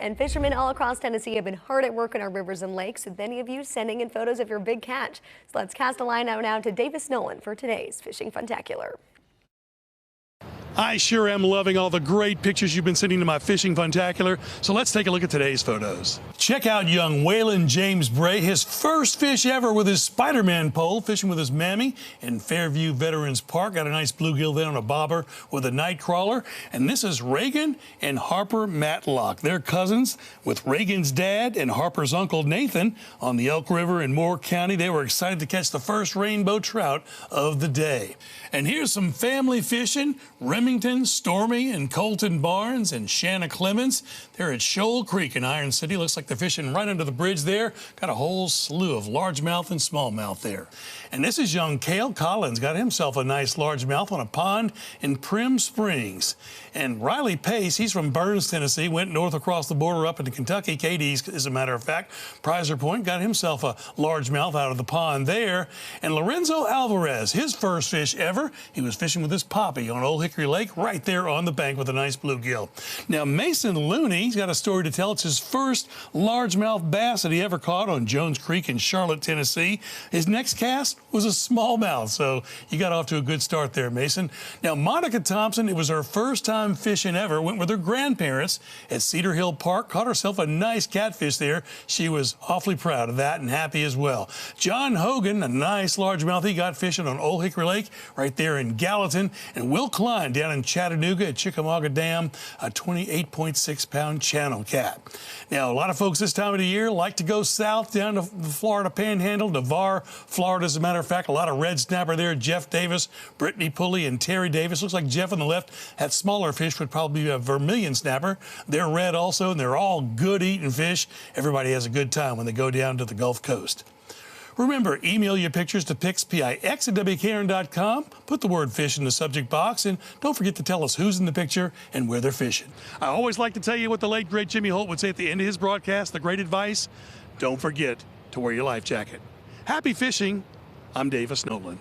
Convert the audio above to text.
And fishermen all across Tennessee have been hard at work in our rivers and lakes, with many of you sending in photos of your big catch. So let's cast a line out now to Nolan for today's Fishing Funtacular. I sure am loving all the great pictures you've been sending to my Fishing Funtacular, so let's take a look at today's photos. Check out young Waylon James Bray, his first fish ever with his Spider-Man pole, fishing with his mammy in Fairview Veterans Park. Got a nice bluegill there on a bobber with a night crawler. And this is Reagan and Harper Matlock. They're cousins with Reagan's dad and Harper's uncle Nathan on the Elk River in Moore County. They were excited to catch the first rainbow trout of the day. And here's some family fishing. Remington, Stormy, and Colton Barnes and Shanna Clemens. They're at Shoal Creek in Iron City. Looks like they're fishing right under the bridge there. Got a whole slew of largemouth and smallmouth there. And this is young Cale Collins. Got himself a nice largemouth on a pond in Prim Springs. And Riley Pace, he's from Burns, Tennessee, went north across the border up into Kentucky, Katie's, as a matter of fact. Prizer Point got himself a largemouth out of the pond there. And Lorenzo Alvarez, his first fish ever, he was fishing with his poppy on Old Hickory Lake right there on the bank with a nice bluegill. Now, Mason Looney, he's got a story to tell. It's his first largemouth bass that he ever caught on Jones Creek in Charlotte, Tennessee. His next cast was a smallmouth, so you got off to a good start there, Mason. Now, Monica Thompson, it was her first time fishing ever, went with her grandparents at Cedar Hill Park, caught herself a nice catfish there. She was awfully proud of that and happy as well. John Hogan, a nice largemouth he got fishing on Old Hickory Lake right there in Gallatin. And Will Klein down in Chattanooga at Chickamauga Dam, a 28.6-pound channel cat. Now, a lot of folks this time of the year like to go south down to the Florida Panhandle, Navarre, Florida, as a matter of fact. A lot of red snapper there. Jeff Davis, Brittany Pulley, and Terry Davis. Looks like Jeff on the left had smaller fish, would probably be a vermilion snapper. They're red also, and they're all good eating fish. Everybody has a good time when they go down to the Gulf Coast. Remember, email your pictures to pix@wkern.com. Put the word fish in the subject box, and don't forget to tell us who's in the picture and where they're fishing. I always like to tell you what the late, great Jimmy Holt would say at the end of his broadcast, the great advice: don't forget to wear your life jacket. Happy fishing. I'm Nolan.